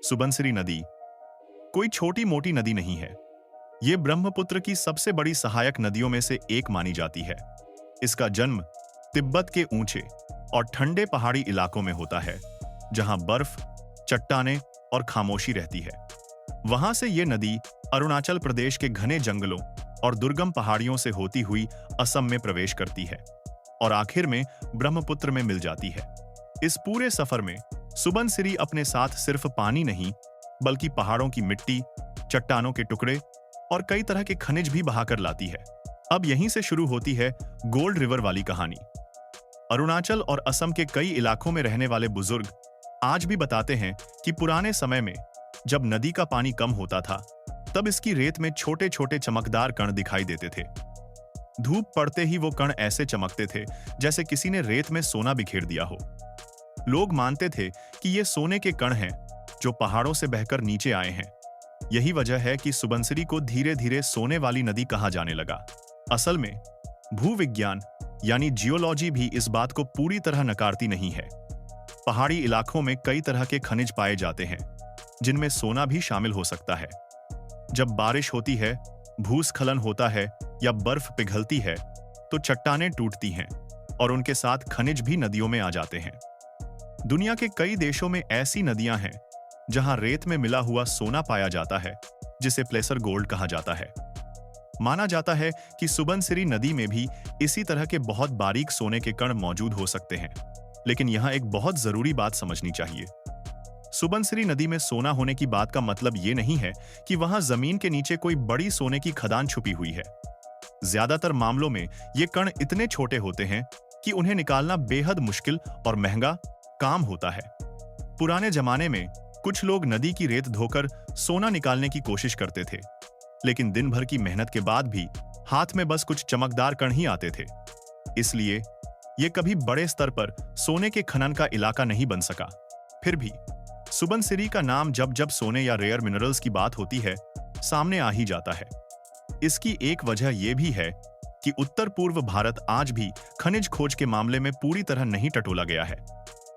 सुबनसिरी नदी कोई छोटी मोटी नदी नहीं है। ये ब्रह्मपुत्र की सबसे बड़ी सहायक नदियों में से एक मानी जाती है। इसका जन्म तिब्बत के ऊंचे और ठंडे पहाड़ी इलाकों में होता है, जहां बर्फ, चट्टानें और खामोशी रहती है। वहां से ये नदी अरुणाचल प्रदेश के घने जंगलों और दुर्गम पहाड़ियों से होती हुई असम में प्रवेश करती है और आखिर में ब्रह्मपुत्र में मिल जाती है। इस पूरे सफर में सुबनसिरी अपने साथ सिर्फ पानी नहीं, बल्कि पहाड़ों की मिट्टी, चट्टानों के टुकड़े और कई तरह के खनिज भी बहाकर लाती है। अब यहीं से शुरू होती है गोल्ड रिवर वाली कहानी। अरुणाचल और असम के कई इलाकों में रहने वाले बुजुर्ग आज भी बताते हैं कि पुराने समय में जब नदी का पानी कम होता था, तब इसकी रेत में छोटे छोटे चमकदार कण दिखाई देते थे। धूप पड़ते ही वो कण ऐसे चमकते थे जैसे किसी ने रेत में सोना बिखेर दिया हो। लोग मानते थे कि ये सोने के कण हैं जो पहाड़ों से बहकर नीचे आए हैं। यही वजह है कि सुबनसिरी को धीरे धीरे सोने वाली नदी कहा जाने लगा। असल में भूविज्ञान यानी जियोलॉजी भी इस बात को पूरी तरह नकारती नहीं है। पहाड़ी इलाकों में कई तरह के खनिज पाए जाते हैं, जिनमें सोना भी शामिल हो सकता है। जब बारिश होती है, भूस्खलन होता है या बर्फ पिघलती है, तो चट्टानें टूटती हैं और उनके साथ खनिज भी नदियों में आ जाते हैं। दुनिया के कई देशों में ऐसी नदियां हैं जहां रेत में मिला हुआ सोना पाया जाता है, जिसे प्लेसर गोल्ड कहा जाता है। माना जाता है कि सुबनसिरी नदी में भी इसी तरह के बहुत बारीक सोने के कण मौजूद हो सकते हैं। लेकिन यहां एक बहुत जरूरी बात समझनी चाहिए। सुबनसिरी नदी में सोना होने की बात का मतलब ये नहीं है कि वहां जमीन के नीचे कोई बड़ी सोने की खदान छुपी हुई है। ज्यादातर मामलों में ये कण इतने छोटे होते हैं कि उन्हें निकालना बेहद मुश्किल और महंगा काम होता है। पुराने जमाने में कुछ लोग नदी की रेत धोकर सोना निकालने की कोशिश करते थे, लेकिन दिन भर की मेहनत के बाद भी हाथ में बस कुछ चमकदार कण ही आते थे। इसलिए यह कभी बड़े स्तर पर सोने के खनन का इलाका नहीं बन सका। फिर भी सुबनसिरी का नाम जब जब सोने या रेयर मिनरल्स की बात होती है, सामने आ ही जाता है। इसकी एक वजह यह भी है कि उत्तर पूर्व भारत आज भी खनिज खोज के मामले में पूरी तरह नहीं टटोला गया है।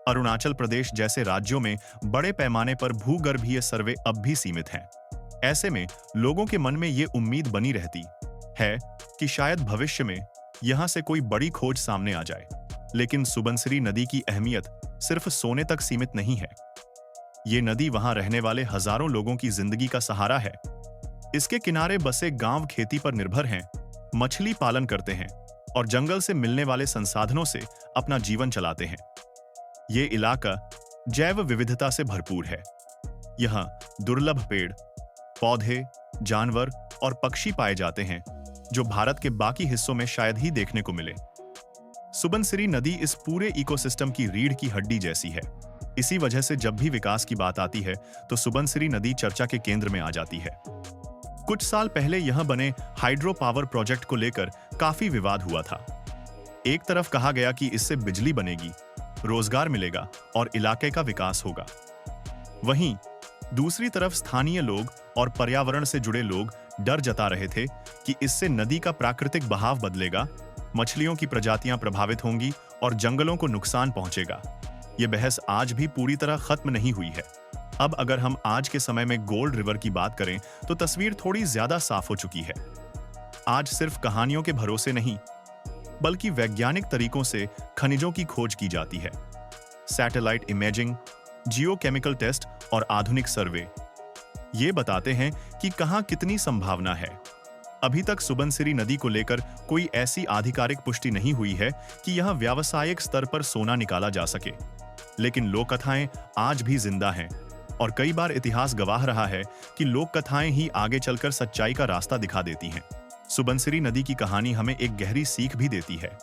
अरुणाचल प्रदेश जैसे राज्यों में बड़े पैमाने पर भूगर्भीय सर्वे अब भी सीमित हैं। ऐसे में लोगों के मन में ये उम्मीद बनी रहती है कि शायद भविष्य में यहां से कोई बड़ी खोज सामने आ जाए। लेकिन सुबनसिरी नदी की अहमियत सिर्फ सोने तक सीमित नहीं है। ये नदी वहां रहने वाले हजारों लोगों की जिंदगी का सहारा है। इसके किनारे बसे गांव खेती पर निर्भर हैं, मछली पालन करते हैं और जंगल से मिलने वाले संसाधनों से अपना जीवन चलाते हैं। ये इलाका जैव विविधता से भरपूर है। यहाँ दुर्लभ पेड़, पौधे, जानवर और पक्षी पाए जाते हैं जो भारत के बाकी हिस्सों में शायद ही देखने को मिले। सुबनसिरी नदी इस पूरे इकोसिस्टम की रीढ़ की हड्डी जैसी है। इसी वजह से जब भी विकास की बात आती है तो सुबनसिरी नदी चर्चा के केंद्र में आ जाती है। कुछ साल पहले यहां बने हाइड्रो पावर प्रोजेक्ट को लेकर काफी विवाद हुआ था। एक तरफ कहा गया कि इससे बिजली बनेगी, रोजगार मिलेगा और इलाके का विकास होगा। वहीं दूसरी तरफ स्थानीय लोग और पर्यावरण से जुड़े लोग डर जता रहे थे कि इससे नदी का प्राकृतिक बहाव बदलेगा, मछलियों की प्रजातियां प्रभावित होंगी और जंगलों को नुकसान पहुंचेगा। यह बहस आज भी पूरी तरह खत्म नहीं हुई है। अब अगर हम आज के समय में गोल्ड रिवर की बात करें तो तस्वीर थोड़ी ज्यादा साफ हो चुकी है। आज सिर्फ कहानियों के भरोसे नहीं, बल्कि वैज्ञानिक तरीकों से खनिजों की खोज की जाती है। सैटेलाइट इमेजिंग, जियोकेमिकल टेस्ट और आधुनिक सर्वे ये बताते हैं कि कहां कितनी संभावना है। अभी तक सुबनसिरी नदी को लेकर कोई ऐसी आधिकारिक पुष्टि नहीं हुई है कि यहां व्यावसायिक स्तर पर सोना निकाला जा सके, लेकिन लोक कथाएं आज भी जिंदा हैं और कई बार इतिहास गवाह रहा है कि लोक कथाएं ही आगे चलकर सच्चाई का रास्ता दिखा देती हैं। सुबनसिरी नदी की कहानी हमें एक गहरी सीख भी देती है।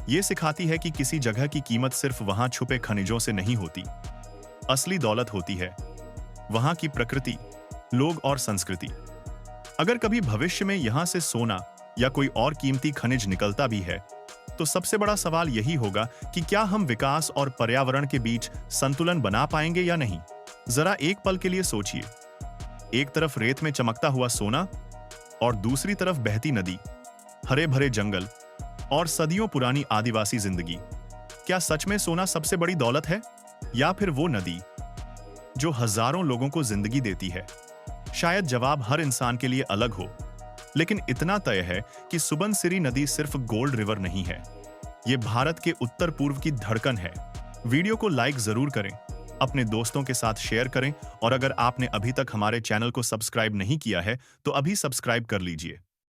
ये सिखाती है कि किसी जगह की कीमत सिर्फ वहां छुपे खनिजों से नहीं होती। असली दौलत होती है वहां की प्रकृति, लोग और संस्कृति। अगर कभी भविष्य में यहां से सोना या कोई और कीमती खनिज निकलता भी है, तो सबसे बड़ा सवाल यही होगा कि क्या हम विकास और पर्यावरण के बीच संतुलन बना पाएंगे या नहीं। जरा एक पल के लिए सोचिए, एक तरफ रेत में चमकता हुआ सोना और दूसरी तरफ बहती नदी, हरे भरे जंगल और सदियों पुरानी आदिवासी जिंदगी। क्या सच में सोना सबसे बड़ी दौलत है या फिर वो नदी जो हजारों लोगों को जिंदगी देती है? शायद जवाब हर इंसान के लिए अलग हो, लेकिन इतना तय है कि सुबनसिरी नदी सिर्फ गोल्ड रिवर नहीं है, ये भारत के उत्तर पूर्व की धड़कन है। वीडियो को लाइक जरूर करें, अपने दोस्तों के साथ शेयर करें और अगर आपने अभी तक हमारे चैनल को सब्सक्राइब नहीं किया है तो अभी सब्सक्राइब कर लीजिए।